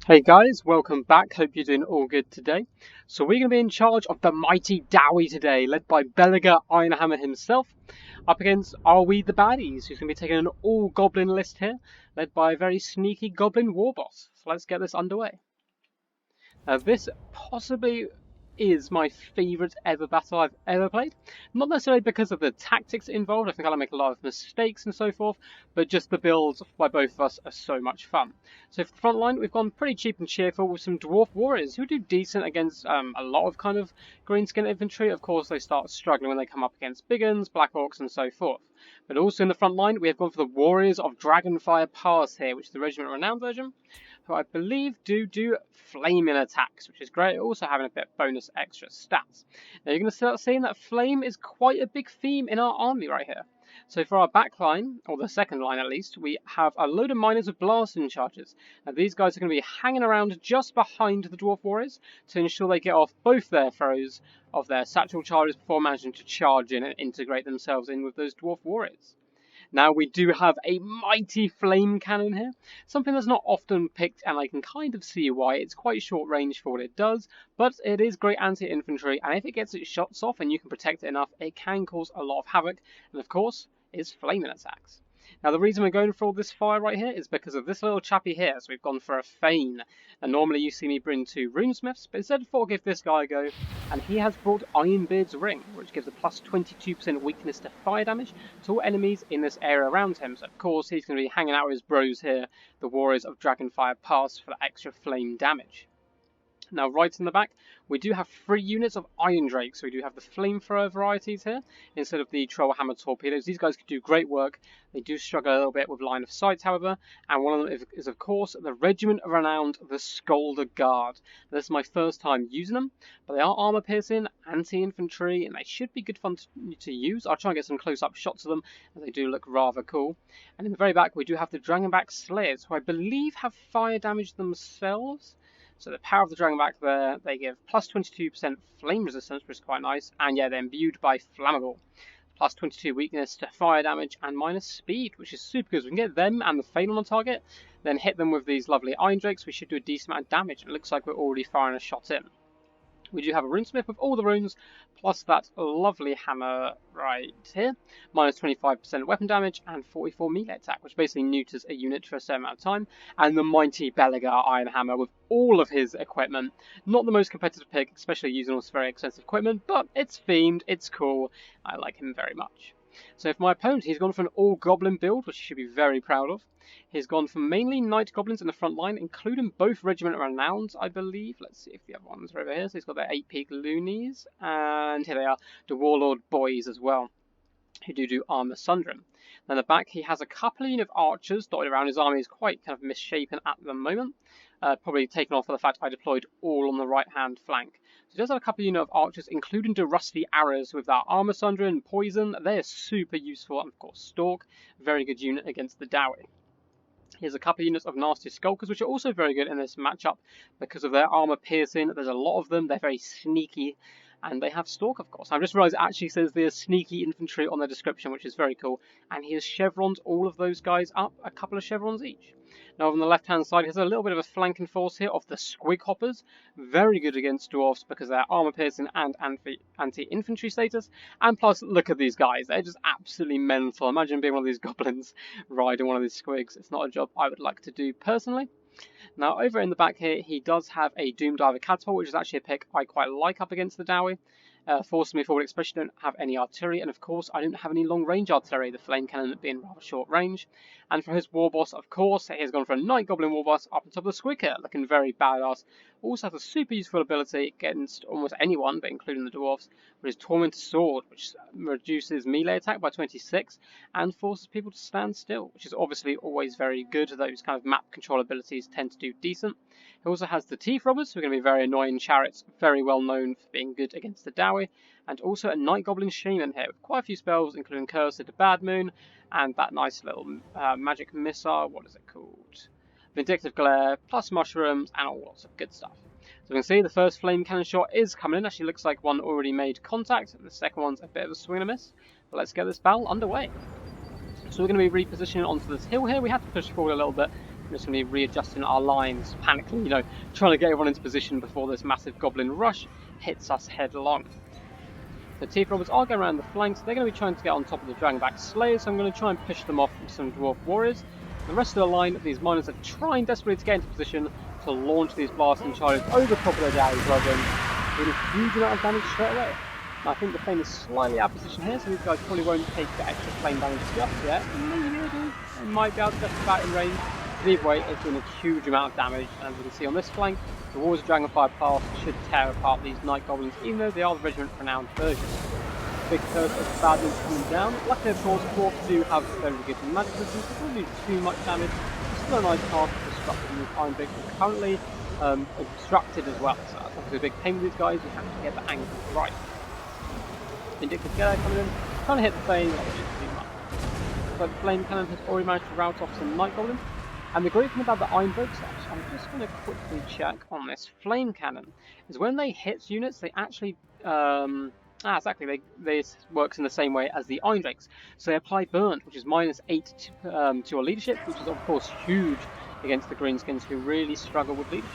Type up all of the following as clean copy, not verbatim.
Hey guys, welcome back. Hope you're doing all good today. So we're going to be in charge of the mighty Dowie today, led by Belegar Ironhammer himself, up against Are We the Baddies, who's going to be taking an all-goblin list here, led by a very sneaky goblin war boss. So let's get this underway. This possibly is my favourite ever battle I've ever played. Not necessarily because of the tactics involved, I think I'll make a lot of mistakes and so forth, but just the builds by both of us are so much fun. So for the front line, we've gone pretty cheap and cheerful with some Dwarf Warriors who do decent against a lot of kind of Greenskin infantry. Of course, they start struggling when they come up against Big Uns, Black Orcs and so forth. But also in the front line, we have gone for the Warriors of Dragonfire Pass here, which is the Regiment Renowned version, who I believe do flaming attacks, which is great, also having a bit of bonus extra stats. Now you're going to start seeing that flame is quite a big theme in our army right here. So for our back line, or the second line at least, we have a load of miners with blasting charges. Now these guys are going to be hanging around just behind the Dwarf Warriors to ensure they get off both their throws of their satchel charges before managing to charge in and integrate themselves in with those Dwarf Warriors. Now we do have a mighty flame cannon here, something that's not often picked, and I can kind of see why. It's quite short range for what it does, but it is great anti-infantry, and if it gets its shots off and you can protect it enough, it can cause a lot of havoc, and of course, is flaming attacks. Now the reason we're going for all this fire right here is because of this little chappy here, so we've gone for a Thane. And normally you see me bring two runesmiths, but instead I thought I'd give this guy a go, and he has brought Ironbeard's Ring, which gives a plus 22% weakness to fire damage to all enemies in this area around him. So of course he's going to be hanging out with his bros here, the Warriors of Dragonfire Pass, for the extra flame damage. Now, right in the back, we do have 3 units of Iron Drake, so we do have the flamethrower varieties here, instead of the Trollhammer torpedoes. These guys can do great work. They do struggle a little bit with line of sight, however, and one of them is of course, the Regiment Renowned, the Scolder Guard. Now, this is my first time using them, but they are armor-piercing, anti-infantry, and they should be good fun to use. I'll try and get some close-up shots of them, as they do look rather cool. And in the very back, we do have the Dragonback Slayers, who I believe have fire damage themselves. So the power of the Dragonback there, they give plus 22% flame resistance, which is quite nice, and yeah, they're imbued by Flammable. Plus 22 weakness to fire damage and minus speed, which is super good. So we can get them and the Thane on the target, then hit them with these lovely Iron Drakes. We should do a decent amount of damage. It looks like we're already firing a shot in. We do have a runesmith with all the runes, plus that lovely hammer right here. Minus 25% weapon damage and 44 melee attack, which basically neuters a unit for a certain amount of time. And the mighty Belegar Ironhammer with all of his equipment. Not the most competitive pick, especially using all this very expensive equipment, but it's themed, it's cool. I like him very much. So for my opponent, he's gone for an all-goblin build, which he should be very proud of. He's gone for mainly Knight Goblins in the front line, including both Regiment Renowned, I believe. Let's see if the other ones are over here. So he's got their 8-peak Loonies, and here they are, the Warlord Boys as well, who do armor sundering. Then at the back, he has a couple of archers dotted around. His army is quite kind of misshapen at the moment. Probably taken off for the fact I deployed all on the right-hand flank. So he does have a couple of archers, including the rusty arrows with that armor sundering and poison. They are super useful, and of course Stork, very good unit against the Dowie. Here's a couple of units of Nasty Skulkers, which are also very good in this matchup because of their armor piercing. There's a lot of them. They're very sneaky. And they have Stalk, of course. I've just realised it actually says they're sneaky infantry on their description, which is very cool. And he has chevrons all of those guys up, a couple of chevrons each. Now on the left-hand side, here's a little bit of a flanking force here of the Squig Hoppers. Very good against Dwarfs because they're armor-piercing and anti-infantry status. And plus, look at these guys. They're just absolutely mental. Imagine being one of these goblins riding one of these Squigs. It's not a job I would like to do personally. Now over in the back here, he does have a Doomdiver Catapult, which is actually a pick I quite like up against the Dowie. Forcing me forward, especially don't have any artillery, and of course I don't have any long range artillery, the flame cannon being rather short range. And for his war boss, of course, he has gone for a Night Goblin war boss up on top of the Squigger, looking very badass. Also has a super useful ability against almost anyone, but including the Dwarfs, with his Tormentor Sword, which reduces melee attack by 26 and forces people to stand still, which is obviously always very good. Those kind of map control abilities tend to do decent. He also has the Teeth Robbers, who are going to be very annoying chariots, very well known for being good against the Dowie, and also a Night Goblin Shaman here with quite a few spells, including Curse of the Bad Moon, and that nice little magic missile, what is it called? Vindictive Glare, plus mushrooms, and all lots of good stuff. So we can see the first flame cannon shot is coming in. Actually looks like one already made contact, and the second one's a bit of a swing and a miss. But let's get this battle underway. So we're going to be repositioning onto this hill here. We have to push forward a little bit We're just going to be readjusting our lines, panicking, you know, trying to get everyone into position before this massive goblin rush hits us headlong. The Teeth Robbers are going around the flanks. They're going to be trying to get on top of the Dragonback Slayers, so I'm going to try and push them off with some Dwarf Warriors. The rest of the line of these miners are trying desperately to get into position to launch these blasting charges over top of their Dowry Dragon, doing a huge amount of damage straight away. Now, I think the flame is slightly out of position here, so these guys probably won't take the extra flame damage just yet. Maybe they do. They might be able to just about in range. But either way, it's doing a huge amount of damage, and as you can see on this flank, the Wars of Dragonfire Pass should tear apart these Night Goblins, even though they are the regiment-renowned version. Big curse of bad news coming down. Luckily, of course, Dwarfs do have very good magic resistance, so they don't do too much damage. It's still a nice task of disrupting these Iron Drakes, who are currently obstructed as well, so that's obviously a big pain with these guys. You have to get the angle right. Vindictive Geller coming in, trying to hit the flame, not really too much. So the flame cannon has already managed to rout off some Night Goblins. And the great thing about the Iron Drakes, actually, I'm just going to quickly check on this flame cannon, is when they hit units, they actually, exactly, this works in the same way as the Iron Drakes. So they apply Burnt, which is -8 to your leadership, which is of course huge against the Greenskins, who really struggle with leadership.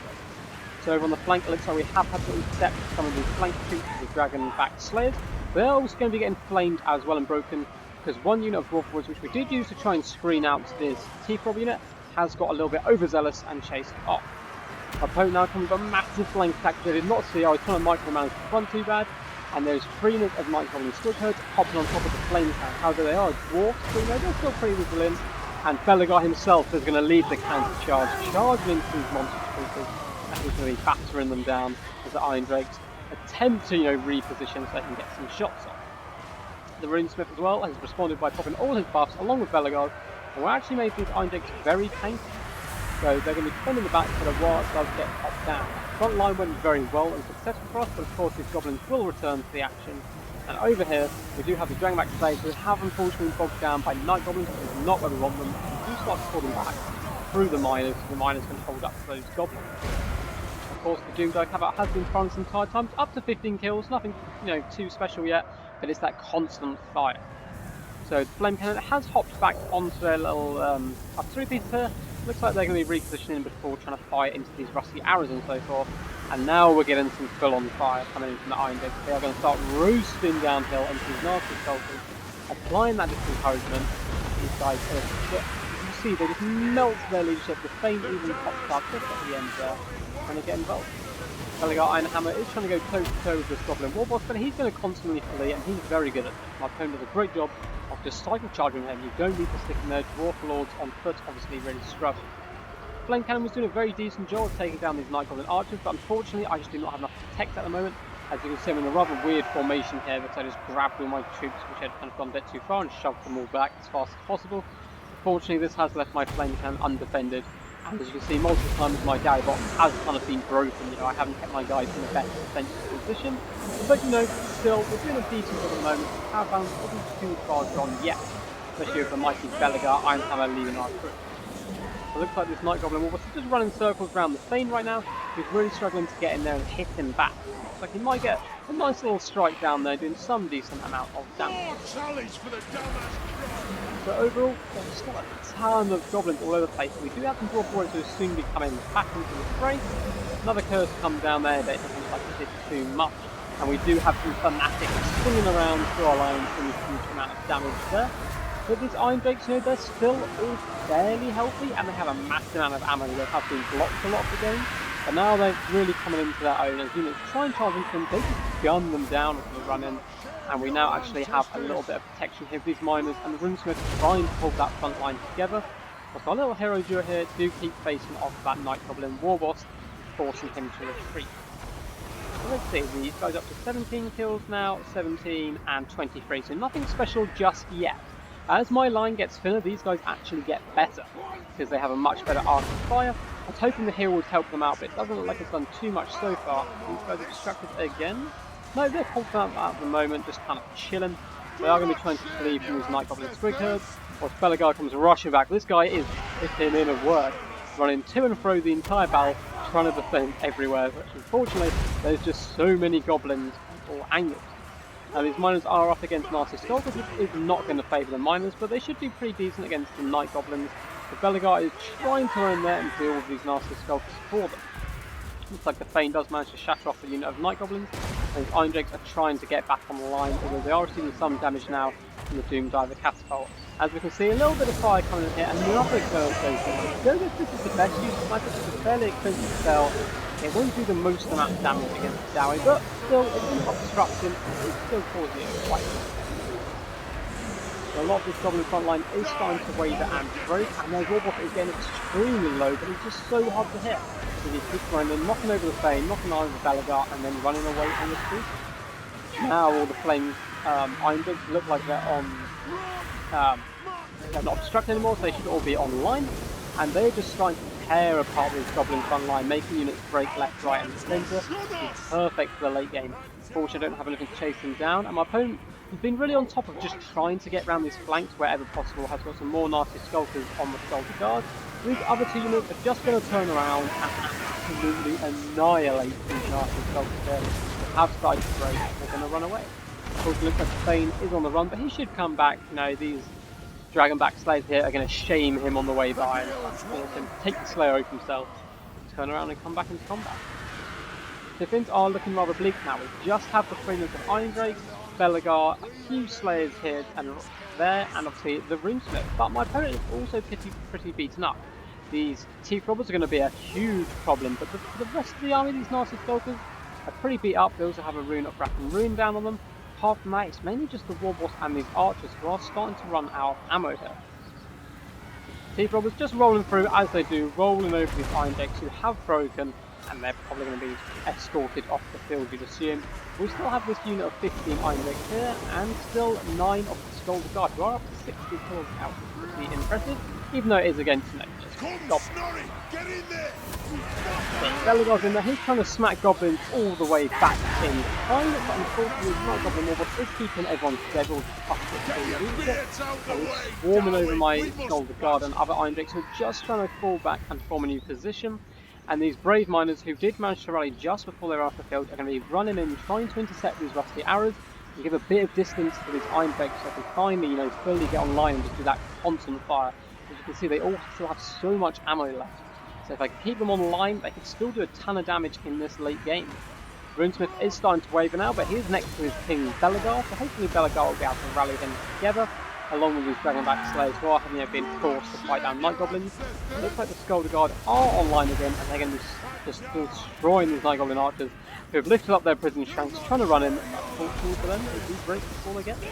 So over on the flank, it looks like we have had to intercept some of these flank troops with the Dragon-back Slayers. They're also going to be getting flamed as well and broken, because one unit of Dwarf Warriors, which we did use to try and screen out this Teeth Robber unit, has got a little bit overzealous and chased off. Our opponent now comes with a massive flank attack. They did not see I was trying to micromanage the front too bad, and there's 3 units of Night Goblin Squid Herds hopping on top of the flame cannon. However, they are dwarfs, so they're still pretty resilient, and Belegar himself is going to lead the counter charge, charging into these monster creatures, and he's going to be battering them down as the Iron Drakes attempt to, reposition so they can get some shots off. The Runesmith as well has responded by popping all his buffs along with Belegar, and we're actually made these Iron Drakes very painful. So they're going to be defending the back for a while it does get popped down. The front line went very well and successful for us, but of course these goblins will return to the action. And over here, we do have the Dragonback Slayers who have unfortunately been bogged down by Night Goblins, which is not where we want them. We do start to pull them back through the miners, so the miners can hold up to those goblins. Of course, the Doomdike has been firing some entire times, up to 15 kills, nothing too special yet, but it's that constant fire. So the Flame Cannon has hopped back onto their little artillery piece here. Looks like they're going to be repositioning before trying to fire into these rusty arrows and so forth. And now we're getting some full-on fire coming in from the Iron Drakes. They are going to start roasting downhill into these nasty shelters, applying that disencouragement. These guys, you see, they just melt their leadership. The flame even pops up just at the end there, trying to get involved. Belegar Ironhammer is trying to go toe-to-toe with this Goblin Warboss, but he's going to constantly flee, and he's very good at it. My opponent does a great job of just cycle charging him. You don't need to stick in there. Dwarf Lords on foot obviously really struggle. Flame Cannon was doing a very decent job of taking down these Night Goblin archers, but unfortunately I just do not have enough protect at the moment. As you can see, I'm in a rather weird formation here, because I just grabbed all my troops, which had kind of gone a bit too far, and shoved them all back as fast as possible. Unfortunately, this has left my Flame Cannon undefended. And as you can see, multiple times my Dowry box has kind of been broken. I haven't kept my guys in the best defensive position. But still, we're doing a decent job at the moment. Our balance isn't too far gone yet, especially with the mighty Belegar Ironhammer leading our crew. It looks like this Night Goblin Warboss is just running circles around the Thane right now. He's really struggling to get in there and hit him back. Looks like he might get a nice little strike down there, doing some decent amount of damage. So overall, there's still a ton of goblins all over the place. We do have some Dwarf Warriors who will soon be coming back into the fray. Another curse comes down there, but it doesn't look like it did too much. And we do have some fanatics swinging around through our lines, doing a huge amount of damage there. But these Iron Drakes, they're still all fairly healthy, and they have a massive amount of ammo. They have been blocked a lot of the game, but now they're really coming into their own. As units try and charge into them, they just gun them down as they run in. And we now actually have a little bit of protection here with these miners, and the Runesmith trying to hold that front line together. But our little hero duo here do keep facing off that Night Goblin Warboss, forcing him to retreat. So let's see, these guys up to 17 kills now, 17 and 23, so nothing special just yet. As my line gets thinner, these guys actually get better, because they have a much better arc of fire. I was hoping the heal would help them out, but it doesn't look like it's done too much so far. These guys are distracted again. No, they're confident at the moment, just kind of chilling. They are going to be trying to flee from these Night Goblin Squig Herds, whilst Belegar comes rushing back. This guy is hitting in at work, running to and fro the entire battle, trying to defend everywhere. But unfortunately, there's just so many goblins at all angles. Now these miners are up against nasty skulls, which is not going to favour the miners, but they should do pretty decent against the Night Goblins. The Belegar is trying to run in there and deal with these nasty skulkers for them. Looks like the Thane does manage to shatter off the unit of Night Goblins, and the Iron Drakes are trying to get back on the line, although they are receiving some damage now from the Doom Diver Catapult. As we can see, a little bit of fire coming in here, and another Go Go. This is the best use of my It's a fairly expensive spell. It won't do the most amount of damage against the Dowie, but still, it's an obstruction, it still causes you quite a bit. So a lot of this Goblin front line is starting to waver and break, and their Warboss is getting extremely low, but it's just so hard to hit. So you keep running, knocking over the Thane, knocking over the Belegar, and then running away on the street. Now all the Flame Iron Drakes look like they're on... they're not obstructed anymore, so they should all be online. And they're just starting to tear apart this Goblin front line, making units break left, right, and centre. It's perfect for the late game. Fortunately, I don't have anything to chase them down, and my opponent has been really on top of just trying to get around these flanks wherever possible. Has got some more nasty Skulkers on the Skulker Guard. These other two units are just going to turn around and absolutely annihilate these nasty Skulkers here. They have started to break, they're going to run away. Of course, it looks like Thane is on the run, but he should come back. You know, these Dragonback Slayers here are going to shame him on the way by and force him to take the Slayer over himself, turn around and come back into combat. So things are looking rather bleak now. We just have the 3 units of Iron Drakes, Belegar, a few Slayers here and there, and obviously the Runesmith. But my opponent is also pretty beaten up. These Teeth Robbers are going to be a huge problem, but the rest of the army, these nasty Skulkers, are pretty beat up. They also have a Rune of Wrath and Ruin down on them. Apart from that, it's mainly just the Warboss and these Archers who are starting to run out of ammo here. Teeth Robbers just rolling through as they do, rolling over these Iron Drakes who have broken, and they're probably going to be escorted off the field, you'd assume. We still have this unit of 15 Iron Drakes here, and still 9 of the Skulker Guard, who are up to 60 kills out. Pretty impressive, even though it is against Goblins. Belegar's in there, he's trying to smack Goblins all the way back in time, but unfortunately my Goblin Warboss is keeping everyone dead or swarming over my Skulker Guard and other Iron Drakes who are just trying to fall back and form a new position. And these brave miners who did manage to rally just before they were off the field are going to be running in, trying to intercept these rusty arrows and give a bit of distance to these Iron Drakes so they can finally, you know, fully get online and just do that constant fire. As you can see, they all still have so much ammo left. So if I can keep them online, they can still do a ton of damage in this late game. Runesmith is starting to waver now, but he's next to his King Belegar, so hopefully Belegar will be able to rally them together, along with these Dragonback Slayers who are been forced to fight down Night Goblins. It looks like the Skulker Guard are online again, and they're going to be just destroying these Night Goblin archers who have lifted up their prison shanks, trying to run in. Unfortunately for them, they do break before they get there.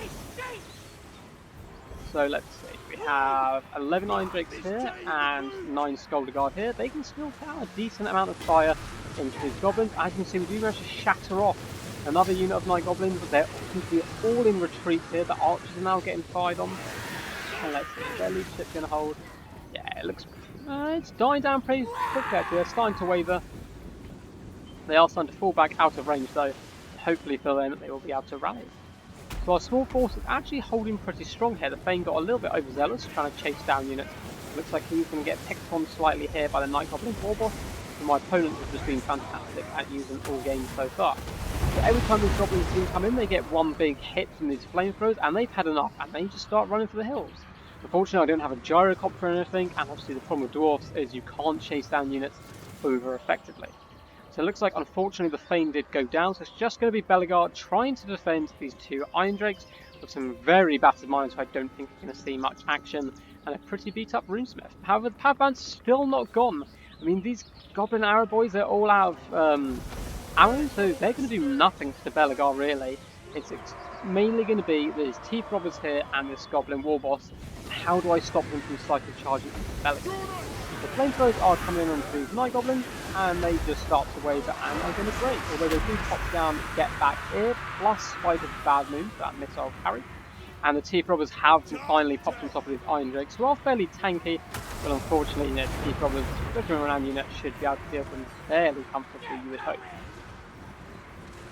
So let's see, we have 11 Iron Drakes here and 9 Skulker Guard here. They can still put out a decent amount of fire into these Goblins. As you can see, we do manage to shatter off another unit of Night Goblins, but they're all in retreat here. The archers are now getting fired on. And let's see, is their leadership going to hold? Yeah, it looks... it's dying down pretty quickly actually. They're starting to waver. They are starting to fall back out of range though. Hopefully for them they will be able to rally. So our small force is actually holding pretty strong here. The Thane got a little bit overzealous trying to chase down units. Looks like he's going to get picked on slightly here by the Night Goblin Warboss. And my opponent has just been fantastic at using all games so far. So every time these Goblins do come in, they get one big hit from these flamethrowers, and they've had enough, and they just start running for the hills. Unfortunately, I don't have a gyrocopter or anything, and obviously the problem with Dwarfs is you can't chase down units over effectively. So it looks like, unfortunately, the Thane did go down, so it's just going to be Belegar trying to defend these 2 Iron Drakes with some very battered miners who I don't think are going to see much action, and a pretty beat up Runesmith. However, the power band's still not gone. I mean, these Goblin Arrow boys are all out of arrows, so they're going to do nothing to the Belegar really. It's mainly going to be these Teeth Robbers here and this Goblin Warboss. How do I stop them from cycle charging into Belegar? The flamethrowers are coming in onto these Night Goblins, and they just start to waver and are going to break. Although they do pop down, get back here, plus Spider's bad move, that missile carry. And the Teeth Robbers have finally popped on top of these Iron Drakes, who are fairly tanky, but unfortunately, you know, the Teeth Robbers, looking around unit, should be able to deal with them fairly comfortably, you would hope.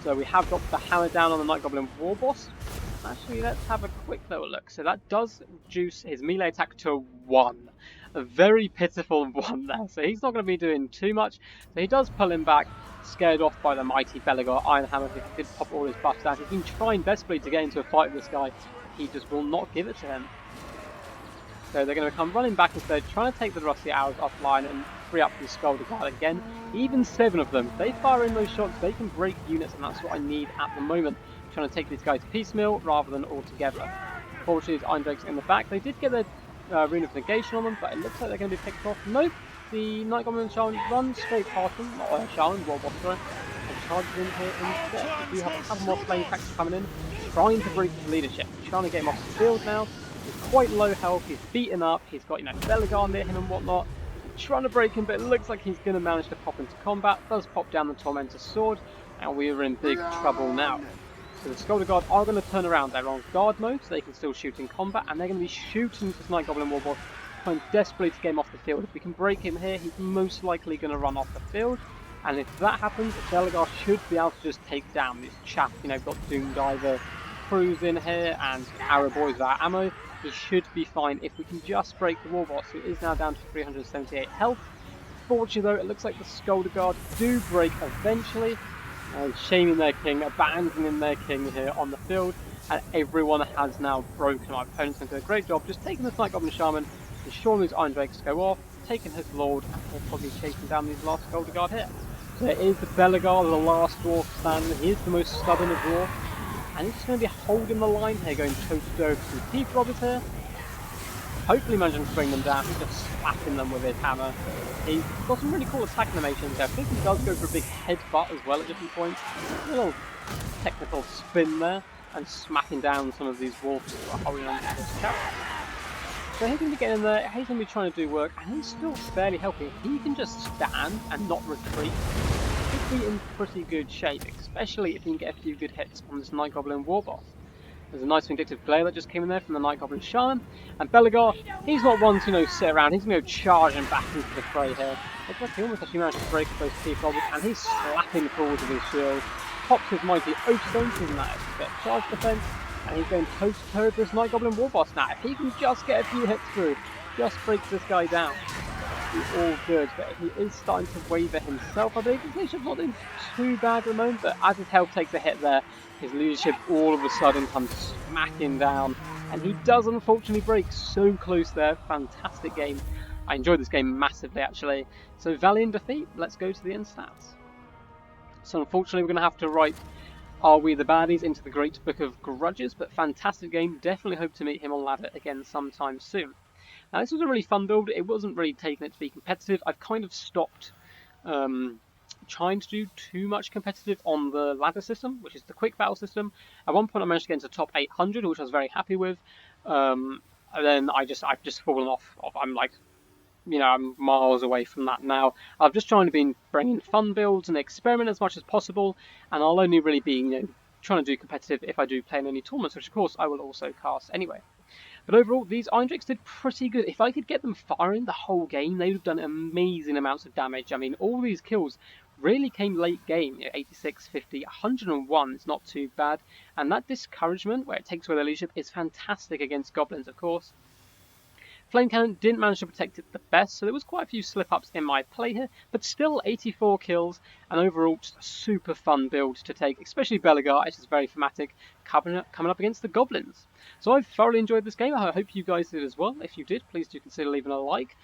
So we have got the hammer down on the Night Goblin Warboss. Actually, let's have a quick little look. So that does reduce his melee attack to 1. A very pitiful 1 there. So he's not going to be doing too much. So he does pull him back, scared off by the mighty Belegar Ironhammer, who did pop all his buffs down. He's been trying desperately to get into a fight with this guy. He just will not give it to him. So they're going to come running back instead, trying to take the Rusty Arrows offline and free up the Skulder Guard again. Even 7 of them, they fire in those shots, they can break units, and that's what I need at the moment. Trying to take these guys piecemeal rather than all together. Fortunately, these Iron Drakes in the back, they did get their Rune of Negation on them, but it looks like they're going to be picked off. Nope, the Night Goblin and Shaman runs straight past them, not Shaman, Warboss, sorry, and charges in here instead. We do have a couple more Flame Factors coming in, trying to break his leadership, trying to get him off the field now. He's quite low health, he's beaten up, he's got, Belegar near him and whatnot. Trying to break him, but it looks like he's going to manage to pop into combat. Does pop down the Tormentor's sword, and we are in big trouble now. So the Skulder Guard are going to turn around. They're on guard mode, so they can still shoot in combat, and they're going to be shooting this Night Goblin Warboss, trying desperately to get him off the field. If we can break him here, he's most likely going to run off the field, and if that happens, Belegar should be able to just take down this chap. Got Doom Diver crews in here, and Arrow Boys without ammo. He should be fine if we can just break the Warboss, who is now down to 378 health. Fortunately though, it looks like the Skulder Guard do break eventually, and shaming their king, abandoning their king here on the field, and everyone has now broken. My opponent's going to do a great job just taking this Night Goblin Shaman, ensuring these Iron Drakes go off, taking his Lord, and he'll probably chasing down these last Skulder Guard here. So it is the Belegar, the last Dwarf standing. He is the most stubborn of Dwarf. And he's just going to be holding the line here, going toe-to-toe with some Thief Robbers here. Hopefully managing to bring them down. He's just slapping them with his hammer. He's got some really cool attack animations there. I think he does go for a big headbutt as well at different points. A little technical spin there, and smacking down some of these wolves who are holding on to this chap. So he's going to be getting in there, he's going to be trying to do work, and he's still fairly healthy. If he can just stand and not retreat, be in pretty good shape, especially if he can get a few good hits on this Night Goblin Warboss. There's a nice vindictive glare that just came in there from the Night Goblin Shaman, and Belegar, he's not one to sit around, he's going to go charging back into the fray here. Looks like he almost actually managed to break those Thief Robbers, and he's slapping forward with his shield, pops his mighty Oak Stone, isn't that a bit of charge defense, and he's going toe to toe with this Night Goblin Warboss now. If he can just get a few hits through, just breaks this guy down, he's all good, but he is starting to waver himself. I believe his leadership's not doing too bad at the moment, but as his health takes a hit there, his leadership all of a sudden comes smacking down, and he does unfortunately break. So close there. Fantastic game. I enjoyed this game massively actually. So valiant defeat, let's go to the end stats. So unfortunately we're going to have to write Are We the Baddies into the Great Book of Grudges, but fantastic game. Definitely hope to meet him on ladder again sometime soon. Now this was a really fun build. It wasn't really taking it to be competitive. I've kind of stopped trying to do too much competitive on the ladder system, which is the quick battle system. At one point I managed to get into top 800, which I was very happy with. And then I've just fallen off. I'm like, I'm miles away from that now. I'm just trying to be bringing fun builds and experiment as much as possible, and I'll only really be trying to do competitive if I do play in any tournaments, which of course I will also cast anyway. But overall, these Iron Drakes did pretty good. If I could get them firing the whole game, they would have done amazing amounts of damage. I mean, all these kills really came late game. 86, 50, 101 is not too bad. And that discouragement, where it takes away their leadership, is fantastic against goblins, of course. Flame Cannon didn't manage to protect it the best, so there was quite a few slip-ups in my play here, but still 84 kills, and overall just a super fun build to take, especially Belegar. It's just very thematic, coming up against the goblins. So I've thoroughly enjoyed this game. I hope you guys did as well. If you did, please do consider leaving a like,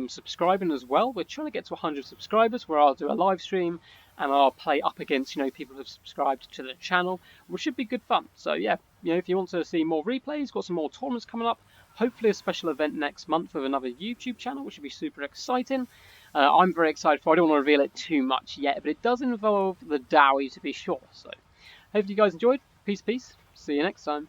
subscribing as well. We're trying to get to 100 subscribers, where I'll do a live stream, and I'll play up against people who have subscribed to the channel, which should be good fun. So yeah, if you want to see more replays, got some more tournaments coming up. Hopefully a special event next month with another YouTube channel, which would be super exciting. I'm very excited for it. I don't want to reveal it too much yet, but it does involve the Dowie to be sure. So, hope you guys enjoyed. Peace, peace. See you next time.